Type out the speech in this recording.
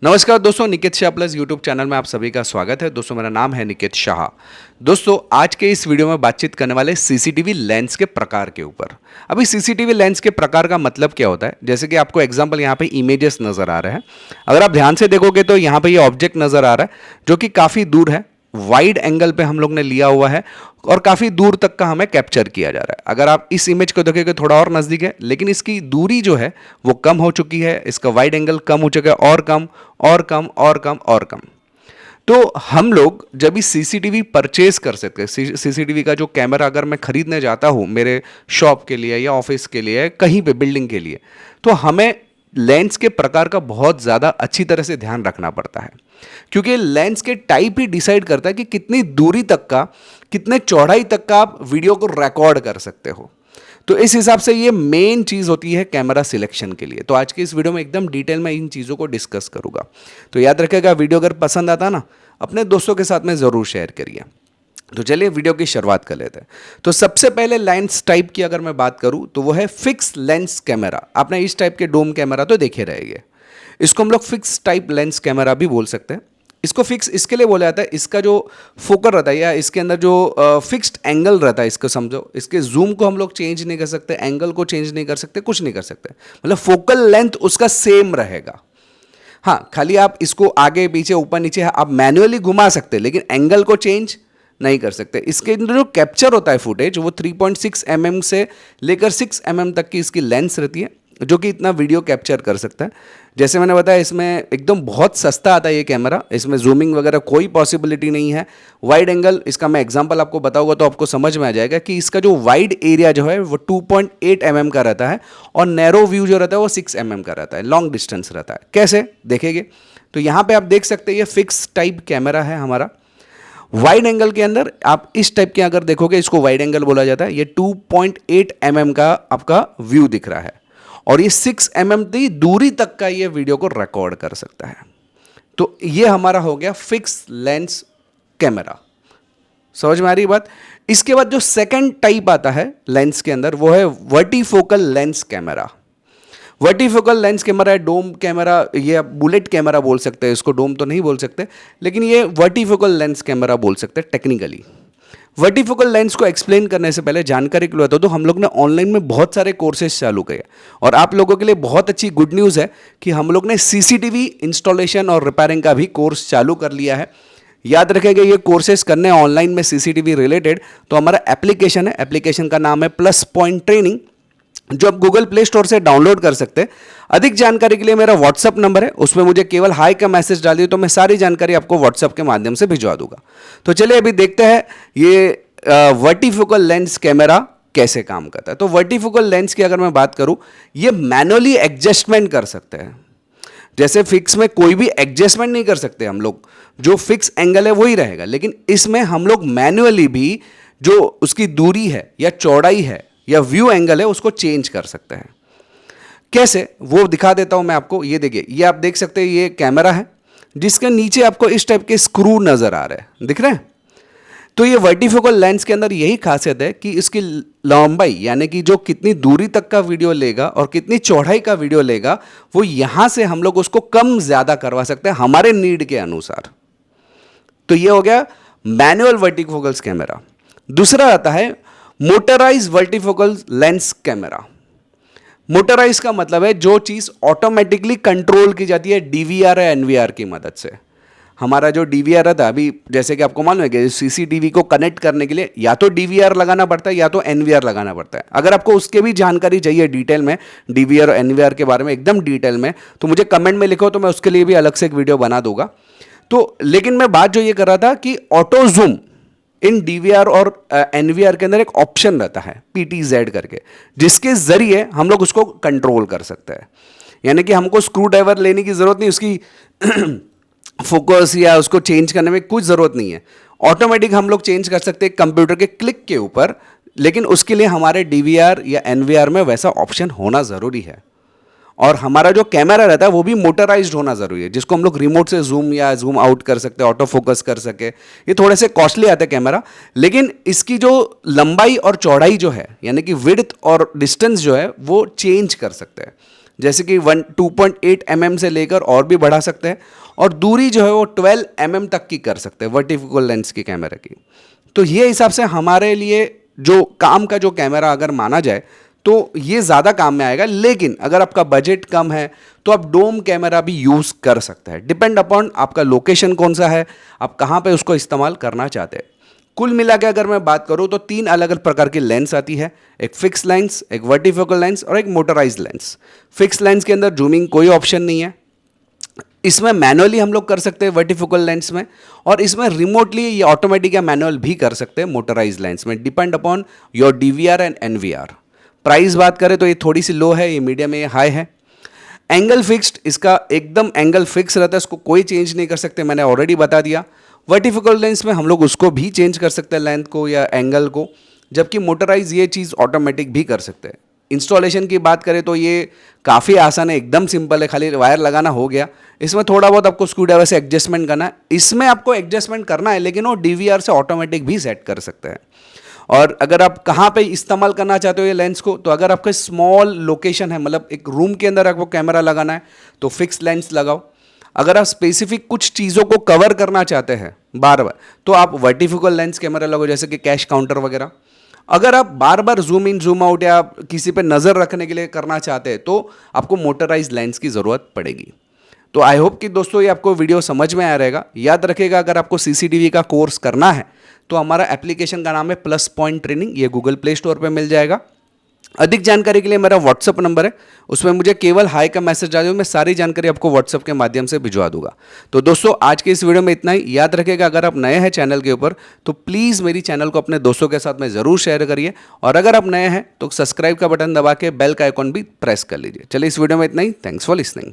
नमस्कार दोस्तों, Niket Shah plus YouTube channel में आप सभी का स्वागत है। दोस्तों मेरा नाम है निकेत शाह। दोस्तों आज के इस वीडियो में बातचीत करने वाले सीसीटीवी लेंस के प्रकार के ऊपर। अभी सीसीटीवी लेंस के प्रकार का मतलब क्या होता है, जैसे कि आपको एग्जांपल यहाँ पे इमेजेस नज़र आ रहे हैं। अगर आप ध्यान से देखोगे तो यहाँ पे ये ऑब्जेक्ट नज़र आ रहा है जो कि काफ़ी दूर है, वाइड एंगल पे हम लोग ने लिया हुआ है और काफ़ी दूर तक का हमें कैप्चर किया जा रहा है। अगर आप इस इमेज को देखोगे थोड़ा और नज़दीक है, लेकिन इसकी दूरी जो है वो कम हो चुकी है, इसका वाइड एंगल कम हो चुका है, और कम और कम और कम और कम। तो हम लोग जब भी सीसीटीवी परचेज कर सकते हैं, सीसीटीवी का जो कैमरा अगर मैं खरीदने जाता हूँ मेरे शॉप के लिए या ऑफिस के लिए कहीं पे बिल्डिंग के लिए, तो हमें लेंस के प्रकार का बहुत ज़्यादा अच्छी तरह से ध्यान रखना पड़ता है, क्योंकि लेंस के टाइप ही डिसाइड करता है कि कितनी दूरी तक का, कितने चौड़ाई तक का आप वीडियो को रिकॉर्ड कर सकते हो। तो इस हिसाब से ये मेन चीज़ होती है कैमरा सिलेक्शन के लिए। तो आज के इस वीडियो में एकदम डिटेल में इन चीज़ों को डिस्कस करूंगा। तो याद रखिएगा, वीडियो अगर पसंद आता ना, अपने दोस्तों के साथ में ज़रूर शेयर करिए। तो चलिए वीडियो की शुरुआत कर लेते हैं। तो सबसे पहले लेंस टाइप की अगर मैं बात करूं तो वो है फिक्स लेंस कैमरा। आपने इस टाइप के डोम कैमरा तो देखे रहेंगे, इसको हम लोग फिक्स टाइप लेंस कैमरा भी बोल सकते हैं। इसको फिक्स इसके लिए बोला जाता है, इसका जो फोकल रहता है या इसके अंदर जो फिक्स्ड एंगल रहता है, इसको समझो, इसके जूम को हम लोग चेंज नहीं कर सकते, एंगल को चेंज नहीं कर सकते, कुछ नहीं कर सकते, मतलब फोकल लेंथ उसका सेम रहेगा। हाँ, खाली आप इसको आगे पीछे ऊपर नीचे आप मैन्युअली घुमा सकते हैं, लेकिन एंगल को चेंज नहीं कर सकते। इसके अंदर जो कैप्चर होता है फुटेज, वो 3.6 mm से लेकर 6 mm तक की इसकी लेंस रहती है, जो कि इतना वीडियो कैप्चर कर सकता है। जैसे मैंने बताया, इसमें एकदम बहुत सस्ता आता है ये कैमरा, इसमें जूमिंग वगैरह कोई पॉसिबिलिटी नहीं है। वाइड एंगल, इसका मैं एग्जांपल आपको बताऊंगा तो आपको समझ में आ जाएगा कि इसका जो वाइड एरिया जो है वो 2.8 mm का रहता है और नैरो व्यू जो रहता है वो 6 mm का रहता है, लॉन्ग डिस्टेंस रहता है। कैसे देखेंगे तो यहाँ पे आप देख सकते हैं, ये फिक्स टाइप कैमरा है हमारा। वाइड एंगल के अंदर आप इस टाइप के अगर देखोगे, इसको वाइड एंगल बोला जाता है। ये 2.8 mm का आपका व्यू दिख रहा है और ये 6 mm की दूरी तक का ये वीडियो को रिकॉर्ड कर सकता है। तो ये हमारा हो गया फिक्स लेंस कैमरा। समझ में आ रही बात? इसके बाद जो सेकंड टाइप आता है लेंस के अंदर वो है वर्टिफोकल लेंस कैमरा। वर्टिफोकल लेंस कैमरा है, डोम कैमरा, ये आप बुलेट कैमरा बोल सकते हैं इसको, डोम तो नहीं बोल सकते, लेकिन ये वर्टिफोकल लेंस कैमरा बोल सकते हैं टेक्निकली। वर्टिफोकल लेंस को एक्सप्लेन करने से पहले जानकारी के लिए बता दूं, हम लोग ने ऑनलाइन में बहुत सारे कोर्सेज चालू किए और आप लोगों के लिए बहुत अच्छी गुड न्यूज़ है कि हम लोग ने सीसीटीवी इंस्टॉलेशन और रिपेयरिंग का भी कोर्स चालू कर लिया है। याद रखेगा, ये कोर्सेज करने ऑनलाइन में सीसीटीवी रिलेटेड, तो हमारा एप्लीकेशन है, एप्लीकेशन का नाम है प्लस पॉइंट ट्रेनिंग, जो आप गूगल प्ले स्टोर से डाउनलोड कर सकते हैं। अधिक जानकारी के लिए मेरा व्हाट्सअप नंबर है, उसमें मुझे केवल हाई का मैसेज डाल दिए तो मैं सारी जानकारी आपको व्हाट्सअप के माध्यम से भिजवा दूंगा। तो चलिए अभी देखते हैं ये वर्टिफोकल लेंस कैमरा कैसे काम करता है। तो वर्टिफोकल लेंस की अगर मैं बात करूं, ये मैनुअली एडजस्टमेंट कर सकते हैं। जैसे फिक्स में कोई भी एडजस्टमेंट नहीं कर सकते हम लोग, जो फिक्स एंगल है वही रहेगा, लेकिन इसमें हम लोग मैनुअली भी जो उसकी दूरी है या चौड़ाई है या व्यू एंगल है उसको चेंज कर सकते हैं। कैसे, वो दिखा देता हूं मैं आपको। ये देखिए, ये आप देख सकते हैं, ये कैमरा है जिसके नीचे आपको इस टाइप के स्क्रू नजर आ रहे हैं, दिख रहे हैं? तो ये वर्टिफोकल लेंस के अंदर यही खासियत है कि इसकी लंबाई, यानी कि जो कितनी दूरी तक का वीडियो लेगा और कितनी चौड़ाई का वीडियो लेगा, वो यहां से हम लोग उसको कम ज्यादा करवा सकते हैं हमारे नीड के अनुसार। तो ये हो गया मैनुअल वर्टिफोकल्स कैमरा। दूसरा आता है मोटराइज वर्टिफोकल लेंस कैमरा। मोटराइज का मतलब है जो चीज ऑटोमेटिकली कंट्रोल की जाती है डीवीआर या एनवीआर की मदद से। हमारा जो डीवीआर था, अभी जैसे कि आपको मालूम है कि सीसीटीवी को कनेक्ट करने के लिए या तो डीवीआर लगाना पड़ता है या तो एनवीआर लगाना पड़ता है। अगर आपको उसके भी जानकारी चाहिए डिटेल में, डीवीआर और एनवीआर के बारे में एकदम डिटेल में, तो मुझे कमेंट में लिखो, तो मैं उसके लिए भी अलग से एक वीडियो बना दूंगा। तो लेकिन मैं बात जो ये कर रहा था कि ऑटो जूम इन डीवीआर और एनवीआर के अंदर एक ऑप्शन रहता है PTZ करके, जिसके जरिए हम लोग उसको कंट्रोल कर सकते हैं। यानी कि हमको स्क्रू ड्राइवर लेने की जरूरत नहीं, उसकी फोकस या उसको चेंज करने में कुछ जरूरत नहीं है। ऑटोमेटिक हम लोग चेंज कर सकते हैं कंप्यूटर के क्लिक के ऊपर, लेकिन उसके लिए हमारे डीवीआर या एनवीआर में वैसा ऑप्शन होना जरूरी है। और हमारा जो कैमरा रहता है वो भी मोटराइज्ड होना जरूरी है, जिसको हम लोग रिमोट से जूम या जूम आउट कर सकते हैं, ऑटो फोकस कर सके। ये थोड़े से कॉस्टली आते हैं कैमरा, लेकिन इसकी जो लंबाई और चौड़ाई जो है, यानी कि विड्थ और डिस्टेंस जो है, वो चेंज कर सकते हैं। जैसे कि 2.8 mm से लेकर और भी बढ़ा सकते हैं, और दूरी जो है वो 12 mm तक की कर सकते हैं वर्टी फोकल लेंस की कैमरा की। तो ये हिसाब से हमारे लिए जो काम का जो कैमरा अगर माना जाए तो ये ज़्यादा काम में आएगा। लेकिन अगर आपका बजट कम है तो आप डोम कैमरा भी यूज़ कर सकते हैं, डिपेंड अपॉन आपका लोकेशन कौन सा है, आप कहाँ पे उसको इस्तेमाल करना चाहते हैं। कुल मिला के अगर मैं बात करूँ तो 3 अलग अलग प्रकार की लेंस आती है, एक फिक्स लेंस, एक वर्टिफोकल लेंस और एक मोटराइज लेंस। फिक्स लेंस के अंदर जूमिंग कोई ऑप्शन नहीं है, इसमें मैनुअली हम लोग कर सकते हैं वर्टिफोकल लेंस में, और इसमें रिमोटली या ऑटोमेटिक या मैनुअल भी कर सकते हैं मोटराइज लेंस में, depend upon your DVR and NVR. Price बात करें तो ये थोड़ी सी लो है, ये मीडियम है, ये हाई है। एंगल फिक्स्ड, इसका एकदम एंगल फिक्स रहता है, इसको कोई चेंज नहीं कर सकते, मैंने ऑलरेडी बता दिया। वर्टिफोकल लेंस में हम लोग उसको भी चेंज कर सकते हैं, लेंथ को या एंगल को, जबकि मोटराइज ये चीज़ ऑटोमेटिक भी कर सकते हैं। इंस्टॉलेशन की बात करें तो ये काफ़ी आसान है, एकदम सिंपल है, खाली वायर लगाना हो गया। इसमें थोड़ा बहुत आपको स्क्रू ड्राइवर से एडजस्टमेंट करना है, इसमें आपको एडजस्टमेंट करना है, लेकिन वो डीवीआर से ऑटोमेटिक भी सेट कर सकते हैं। और अगर आप कहाँ पे इस्तेमाल करना चाहते हो ये लेंस को, तो अगर आपका स्मॉल लोकेशन है, मतलब एक रूम के अंदर आपको कैमरा लगाना है तो फिक्स लेंस लगाओ। अगर आप स्पेसिफिक कुछ चीज़ों को कवर करना चाहते हैं बार बार, तो आप वर्टिफोकल लेंस कैमरा लगाओ, जैसे कि कैश काउंटर वगैरह। अगर आप बार बार जूम इन जूम आउट या किसी पे नज़र रखने के लिए करना चाहते हैं तो आपको मोटराइज लेंस की ज़रूरत पड़ेगी। तो आई होप कि दोस्तों ये आपको वीडियो समझ में आ रहेगा। याद रखिएगा, अगर आपको सीसीटीवी का कोर्स करना है तो हमारा एप्लीकेशन का नाम है प्लस पॉइंट ट्रेनिंग, ये गूगल प्ले स्टोर पे मिल जाएगा। अधिक जानकारी के लिए मेरा व्हाट्सअप नंबर है, उसमें मुझे केवल हाई का मैसेज डाल दो, मैं सारी जानकारी आपको व्हाट्सअप के माध्यम से भिजवा दूंगा। तो दोस्तों आज के इस वीडियो में इतना ही। याद रखिएगा, अगर आप नए हैं चैनल के ऊपर तो प्लीज़ मेरी चैनल को अपने दोस्तों के साथ में ज़रूर शेयर करिए, और अगर आप नए हैं तो सब्सक्राइब का बटन दबा के बेल का आइकॉन भी प्रेस कर लीजिए। चलिए इस वीडियो में इतना ही। Thanks for listening.